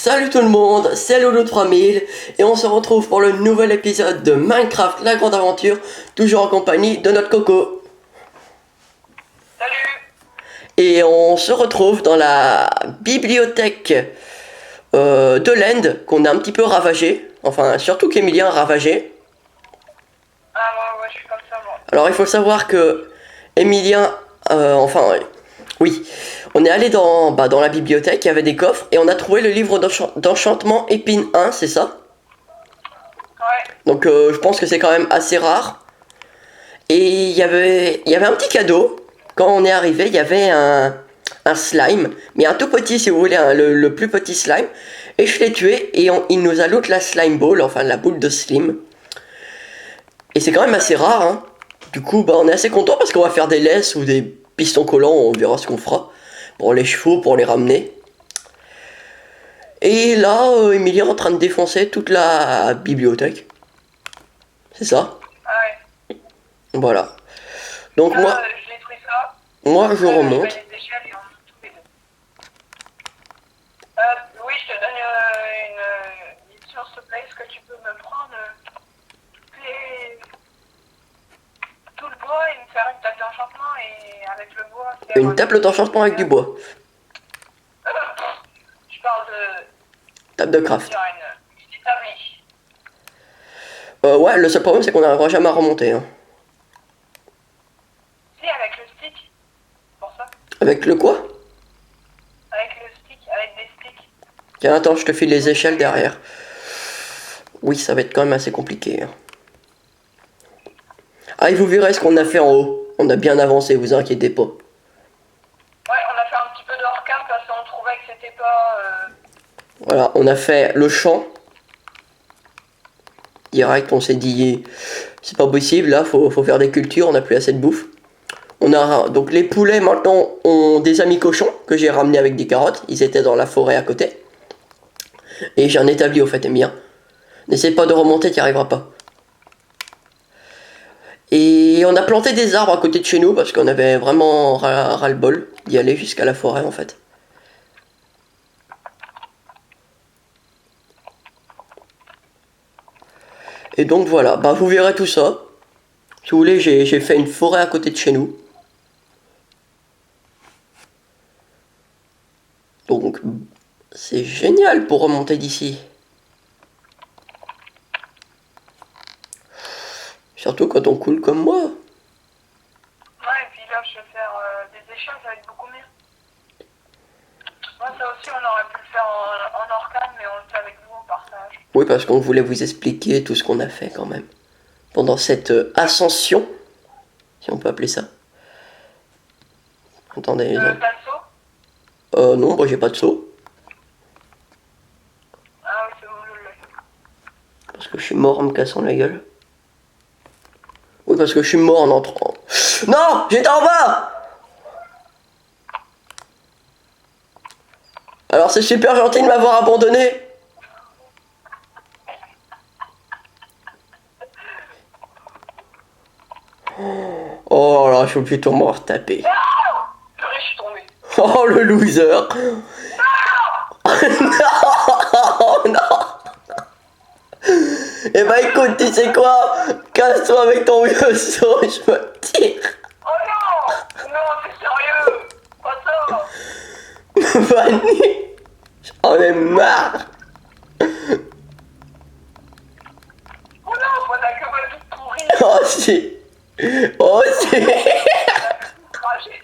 Salut tout le monde, c'est Loulou3000 et on se retrouve pour le nouvel épisode de Minecraft La Grande Aventure, toujours en compagnie de notre Coco. Salut. Et on se retrouve dans la bibliothèque de l'End qu'on a un petit peu ravagée, enfin surtout qu'Emilien a ravagé. Ah moi, je suis comme ça moi. Alors il faut savoir que Emilien, oui, on est allé dans la bibliothèque, il y avait des coffres et on a trouvé le livre d'enchantement Épine 1, c'est ça? Ouais. Donc je pense que c'est quand même assez rare. Et il y avait un petit cadeau. Quand on est arrivé, il y avait un slime, mais un tout petit si vous voulez, le plus petit slime. Et je l'ai tué et il nous a l'autre la slime ball, enfin la boule de slim. Et c'est quand même assez rare, hein. Du coup, bah, on est assez content parce qu'on va faire des laisses ou des pistons collants, on verra ce qu'on fera. Pour les chevaux, pour les ramener. Et là, Emilie est en train de défoncer toute la bibliothèque. C'est ça? Ah ouais. Voilà. Donc Là, moi, je détruis ça. moi je Après, je mets remonte. les échelles et on joue tous les deux. Oui, je te donne une mission, s'il te plaît. Est-ce que tu peux me prendre tout le bois et me faire une table d'enchantement et avec le bois faire Une table d'enchantement avec du bois. Je parle de Table de craft. sur une établie. Ouais, le seul problème c'est qu'on n'arrivera jamais à remonter. Hein. Si, avec le stick. Pour ça. Avec le quoi? Avec le stick, avec des sticks. Tiens, attends, je te file les échelles derrière. Oui, ça va être quand même assez compliqué. Hein. Ah, et vous verrez ce qu'on a fait en haut. On a bien avancé, vous inquiétez pas. Ouais, on a fait un petit peu de hors-cam parce qu'on trouvait que c'était pas... Voilà, on a fait le champ. Direct, on s'est dit, c'est pas possible, là, faut faire des cultures, on n'a plus assez de bouffe. On a donc les poulets maintenant ont des amis cochons que j'ai ramenés avec des carottes. Ils étaient dans la forêt à côté. Et j'ai un établi au fait, aime bien. N'essaie pas de remonter, t'y arriveras pas. Et on a planté des arbres à côté de chez nous parce qu'on avait vraiment ras-le-bol d'y aller jusqu'à la forêt en fait. Et donc voilà, bah vous verrez tout ça. Si vous voulez, j'ai fait une forêt à côté de chez nous. Donc c'est génial pour remonter d'ici. Surtout quand on coule comme moi. Ouais, et puis là, je vais faire des échelles, ça va être beaucoup mieux. Moi, ça aussi, on aurait pu le faire en hors-cam, mais on le fait avec vous en partage. Oui, parce qu'on voulait vous expliquer tout ce qu'on a fait quand même. Pendant cette ascension, si on peut appeler ça. Attendez les T'as amis. le saut? Non, moi j'ai pas de seau. Ah oui, c'est bon, je l'ai. Parce que je suis mort en me cassant la gueule. Oui, parce que je suis mort en entrant. Non, j'étais en bas. Alors c'est super gentil de m'avoir abandonné. Oh là, je suis obligé de me retaper. Purée, je suis tombé. Oh le loser. Non, non. Eh ben écoute, tu sais quoi? Casse-toi avec ton vieux saut, je me tire. Oh non! Non, c'est sérieux! Pas ça! Vanny, j'en ai marre. Oh non, moi, la gueule est toute pourrie! Oh si. Oh si. Craché!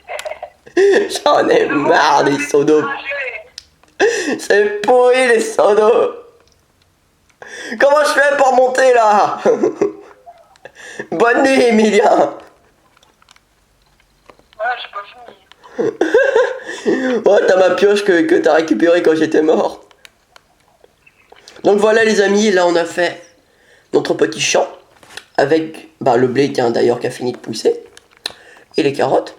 J'en ai marre des seaux d'eau. Craché! C'est pourri les seaux d'eau. Comment je fais pour monter là? Bonne nuit Emilia. Voilà, j'ai pas fini. Oh, t'as ma pioche que t'as récupérée quand j'étais mort. Donc voilà les amis, là on a fait notre petit champ. Avec bah, le blé tiens d'ailleurs qui a fini de pousser. Et les carottes.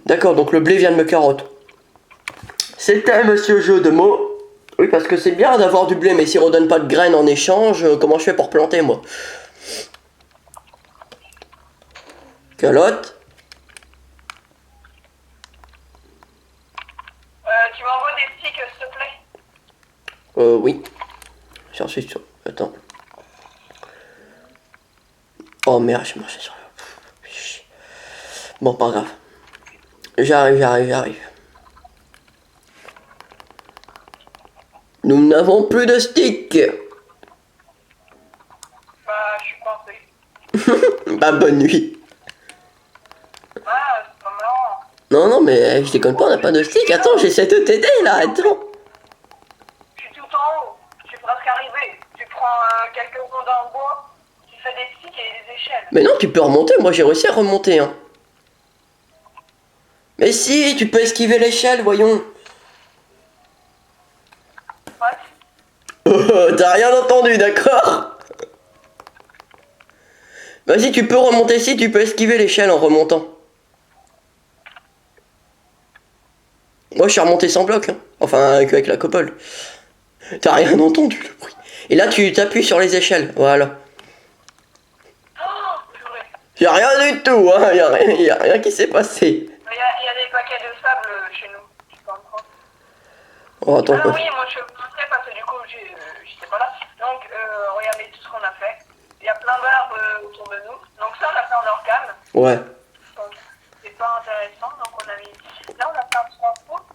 D'accord, donc le blé vient de me carotte. C'était monsieur jeu de mots. Oui, parce que c'est bien d'avoir du blé, mais s'il redonne pas de graines en échange, comment je fais pour planter moi? Calotte. Tu m'envoies des sticks, s'il te plaît? Oui. J'en suis sûr. Attends. Oh merde, j'ai marché sur le... Bon, pas grave. J'arrive. Nous n'avons plus de sticks. Bah, je suis coincé. Bah, bonne nuit. Ah, c'est pas marrant. Non, mais je déconne pas, on n'a pas de sticks. Attends, j'essaie de t'aider, là, attends. Je suis tout en haut. Je suis presque arrivé. Tu prends quelques ronds en bois, tu fais des sticks et des échelles. Mais non, tu peux remonter, moi j'ai réussi à remonter, hein. Mais si, tu peux esquiver l'échelle, voyons. What? T'as rien entendu, d'accord? Vas-y, tu peux remonter ici, tu peux esquiver l'échelle en remontant. Moi, je suis remonté sans bloc, hein. Enfin, avec la coupole. T'as rien entendu, le bruit. Et là, tu t'appuies sur les échelles, voilà. Oh, purée. Y'a rien du tout, hein. Y'a rien qui s'est passé. Il y a des paquets de sable chez nous. Je peux en prendre. Oh, attends. Ah oui, moi je pensais parce que du coup j'étais pas là. Donc regardez tout ce qu'on a fait. Il y a plein d'arbres autour de nous. Donc ça on a fait en organe. Ouais. Donc c'est pas intéressant. Donc on a mis. Là on a fait un transport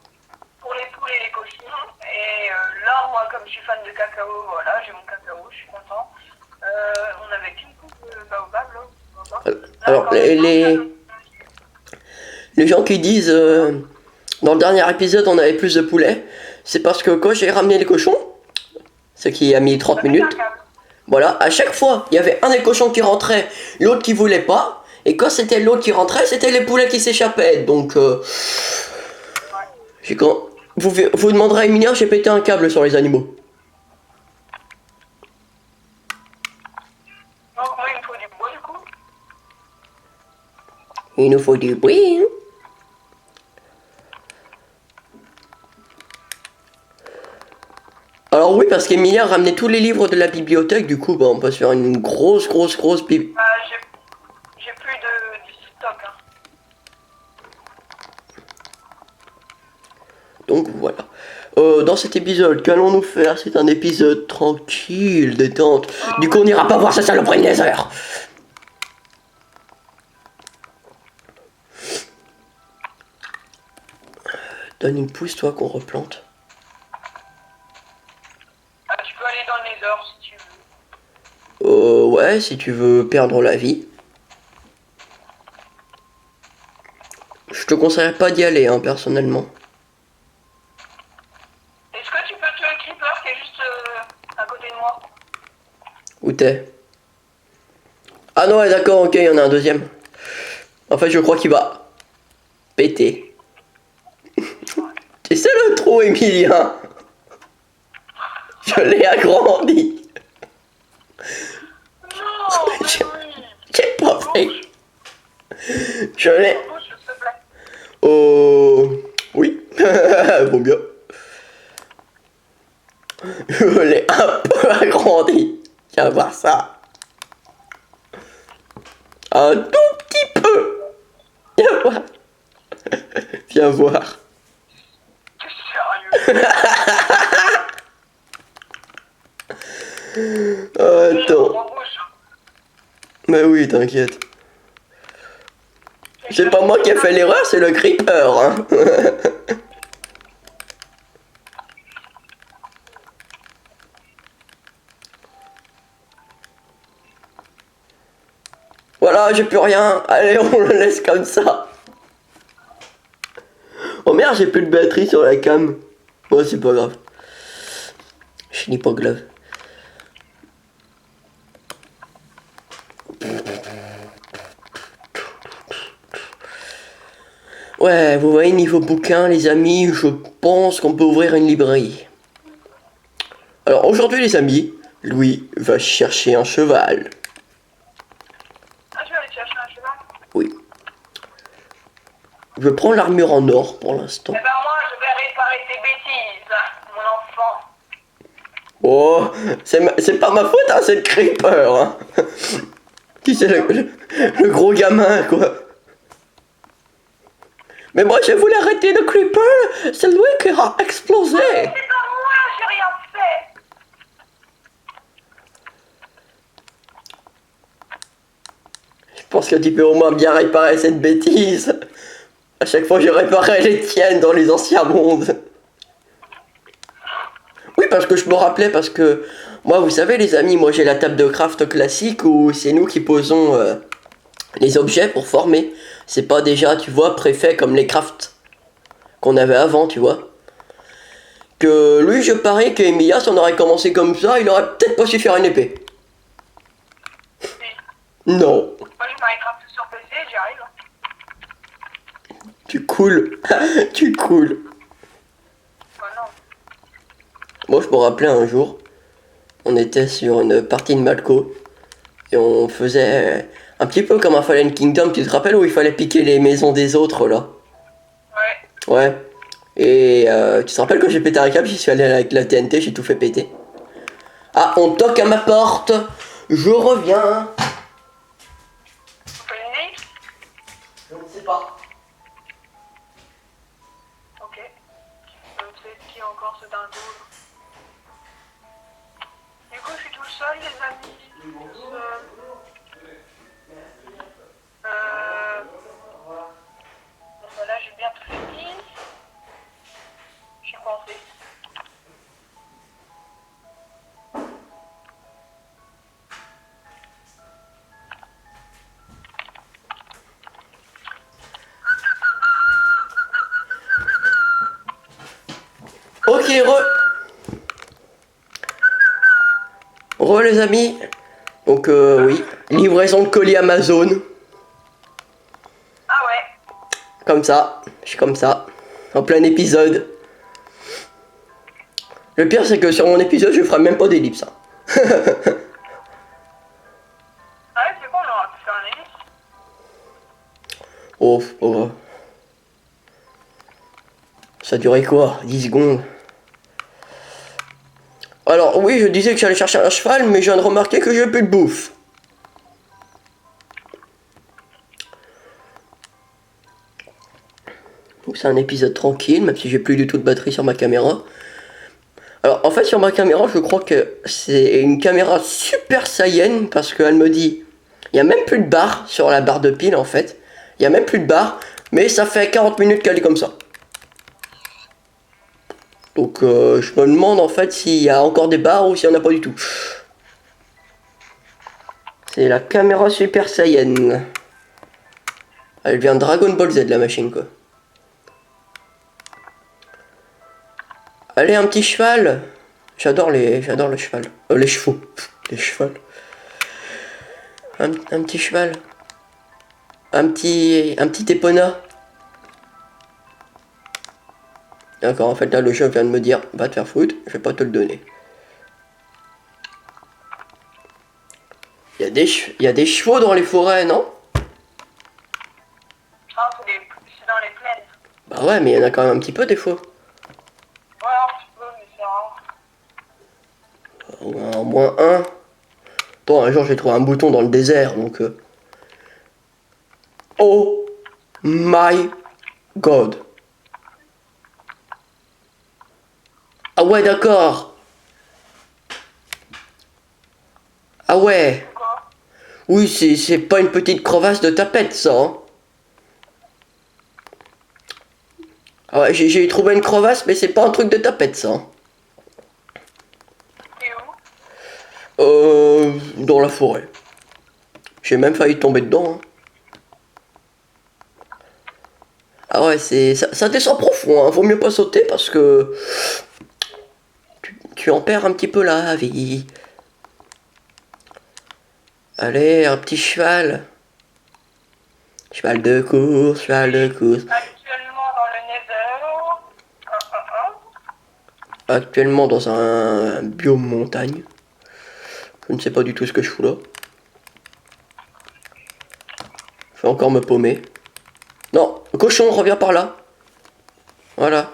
pour les poules et les cochons. Et là moi comme je suis fan de cacao, voilà, j'ai mon cacao, je suis content. On avait qu'une coupe de baobab là. Alors, les gens qui disent dans le dernier épisode on avait plus de poulets, c'est parce que quand j'ai ramené les cochons, ce qui a mis 30 minutes, voilà, à chaque fois il y avait un des cochons qui rentrait, l'autre qui voulait pas, et quand c'était l'autre qui rentrait, c'était les poulets qui s'échappaient. Donc vous demanderez à Emilia, j'ai pété un câble sur les animaux. Donc moi il me faut du bois du coup. Il nous faut du bruit, hein. Alors oui, parce qu'Emilia a ramené tous les livres de la bibliothèque, du coup, bah, on peut se faire une grosse bibliothèque. Bah j'ai plus de stock. Hein. Donc voilà. Dans cet épisode, qu'allons-nous faire? C'est un épisode tranquille, détente. Du coup, on n'ira pas voir sa saloperie de Nether. Donne une pousse, toi, qu'on replante. Ah, tu peux aller dans le Nether si tu veux. Ouais, si tu veux perdre la vie. Je te conseillerais pas d'y aller, hein, personnellement. Est-ce que tu peux tuer le creeper qui est juste à côté de moi? Où t'es? Ah non, ouais, d'accord, ok, il y en a un deuxième. En fait, je crois qu'il va péter. C'est ça le trou, Emilien. Je l'ai agrandi. Non, mais oui. J'ai pas fait. Je l'ai... Bouge, s'il te plaît. Oh... Oui. Vaut mieux. Je l'ai un peu agrandi. Viens voir ça. Un tout petit peu. Viens voir. Viens voir. T'es sérieux? Attends. On bouge. Mais oui, t'inquiète. C'est pas moi qui ai fait l'erreur, c'est le creeper, hein. Voilà, j'ai plus rien. Allez, on le laisse comme ça. Oh merde, j'ai plus de batterie sur la cam. Oh, c'est pas grave. Je n'ai pas grave. Ouais, vous voyez, niveau bouquin, les amis, je pense qu'on peut ouvrir une librairie. Alors aujourd'hui, les amis, Louis va chercher un cheval. Ah, tu vas aller chercher un cheval? Oui. Je prends l'armure en or pour l'instant. Eh ben moi, je vais réparer tes bêtises, mon enfant. Oh, c'est pas ma faute, hein, c'est le creeper, hein. Qui c'est le gros gamin, quoi. Mais moi, je voulais arrêter le creeper. C'est lui qui a explosé. C'est pas moi, j'ai rien fait. Je pense que tu peux au moins bien réparer cette bêtise. À chaque fois, je réparais les tiennes dans les anciens mondes. Oui, parce que je me rappelais, parce que moi, vous savez, les amis, moi j'ai la table de craft classique où c'est nous qui posons les objets pour former. C'est pas déjà, tu vois, préfet comme les crafts qu'on avait avant, tu vois. Que lui, je parie qu'Emilia, si on aurait commencé comme ça, il aurait peut-être pas su faire une épée. Non. Moi, je Minecraft sur PC, j'y arrive. Tu coules. Tu coules. Bah non. Moi, je me rappelais un jour, on était sur une partie de Malco et on faisait un petit peu comme un Fallen Kingdom. Tu te rappelles où il fallait piquer les maisons des autres là? Ouais. Ouais. Et tu te rappelles que j'ai pété un câble, j'y suis allé avec la TNT, j'ai tout fait péter. Ah, on toque à ma porte. Je reviens. On fait une ligne. Je ne sais pas. Ok. C'est qui encore ce dingo là? Du coup, je suis tout seul, les amis. Tout seul. Bon, voilà, j'ai bien tout fini. Je suis coincée. Ok, re les amis. Donc oui, livraison de colis Amazon. Ah ouais. Comme ça, je suis comme ça, en plein épisode. Le pire c'est que sur mon épisode je ferai même pas d'ellipse. Hein. Ah ouais, c'est bon, on aura pu faire un ellipse. Oh, oh. Ça durait quoi? 10 secondes. Alors oui, je disais que j'allais chercher un cheval, mais je viens de remarquer que j'ai plus de bouffe. Donc c'est un épisode tranquille, même si j'ai plus du tout de batterie sur ma caméra. Alors en fait sur ma caméra, je crois que c'est une caméra super Saiyan, parce qu'elle me dit, il n'y a même plus de barre sur la barre de pile en fait. Il n'y a même plus de barre, mais ça fait 40 minutes qu'elle est comme ça. Donc je me demande en fait s'il y a encore des barres ou s'il n'y en a pas du tout. C'est la caméra Super Saiyan. Elle vient de Dragon Ball Z la machine quoi. Allez un petit cheval. J'adore le cheval. Les chevaux. Les chevals. Un petit cheval. Un petit épona. D'accord, en fait là le jeu vient de me dire va te faire foutre, je vais pas te le donner. Il y a des chevaux dans les forêts, non? Ah, c'est dans les plaines. Bah ouais, mais il y en a quand même un petit peu des fois. Ouais, un petit peu, mais c'est rare. Au moins un. Attends, un jour j'ai trouvé un bouton dans le désert, donc... Oh my god. Ah ouais, d'accord. Ah ouais. Quoi? Oui, c'est pas une petite crevasse de tapette, ça. Hein. Ah ouais, j'ai trouvé une crevasse, mais c'est pas un truc de tapette, ça. Hein. Et où? Dans la forêt. J'ai même failli tomber dedans. Hein. Ah ouais, ça descend profond, hein. Vaut mieux pas sauter parce que tu en perds un petit peu la vie. Allez, un petit cheval. Cheval de course, cheval de course. Actuellement dans le Nether. Actuellement dans un biome montagne. Je ne sais pas du tout ce que je fous là. Je vais encore me paumer. Non, le cochon, reviens par là. Voilà.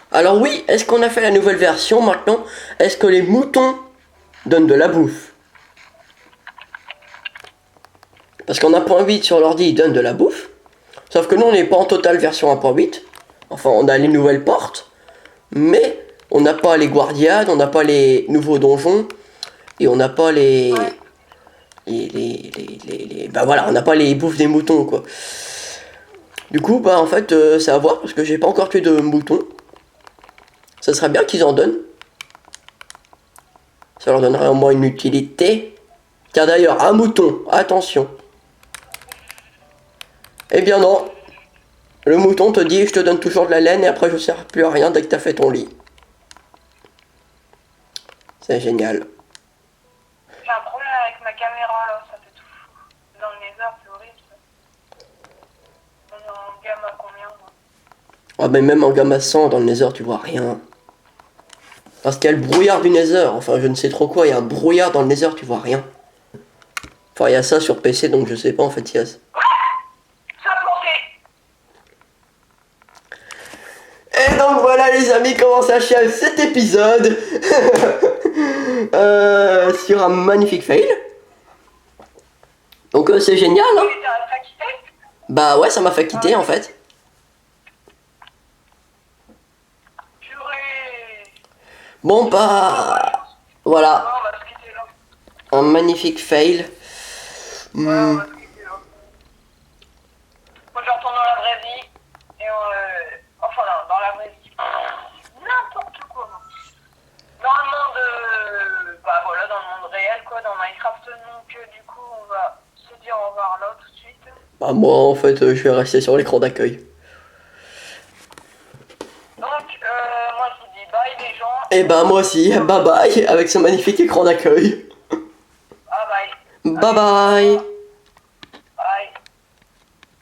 Alors oui, est-ce qu'on a fait la nouvelle version maintenant? Est-ce que les moutons donnent de la bouffe? Parce qu'en 1.8 sur l'ordi, ils donnent de la bouffe. Sauf que nous, on n'est pas en totale version 1.8. Enfin, on a les nouvelles portes. Mais on n'a pas les guardians, on n'a pas les nouveaux donjons. Et on n'a pas les... Bah voilà, on n'a pas les bouffes des moutons, quoi. Du coup, bah en fait, c'est à voir, parce que j'ai pas encore tué de moutons. Ça serait bien qu'ils en donnent. Ça leur donnerait au moins une utilité. Car d'ailleurs, un mouton, attention. Eh bien non. Le mouton te dit, je te donne toujours de la laine et après je sers plus à rien dès que t'as fait ton lit. C'est génial. J'ai un problème avec ma caméra là, ça fait tout fou. Dans le nether, c'est horrible. On est en gamme à combien moi? Ah mais même en gamma 100 dans le nether tu vois rien. Parce qu'il y a le brouillard du nether, enfin je ne sais trop quoi, il y a un brouillard dans le nether, tu vois rien. Enfin il y a ça sur PC donc je sais pas en fait il y a... Ça a porté. Et donc voilà les amis comment s'achève cet épisode sur un magnifique fail. Donc c'est génial hein. Oui, t'as quitté? Bah ouais ça m'a fait quitter en fait. Purée. Bon bah... Voilà, Ouais, on va se quitter là. un magnifique fail. Ouais, on va se quitter là. Moi, je retourne dans la vraie vie. Et enfin, non, dans la vraie vie. N'importe quoi. Dans le monde, bah voilà, dans le monde réel, quoi, dans Minecraft. Donc, du coup, on va se dire au revoir là tout de suite. Bah moi en fait je vais rester sur l'écran d'accueil. Donc, moi, je vous dis bye les gens. Et bah moi aussi, bye bye avec ce magnifique écran d'accueil. Ah, bye. Bye bye.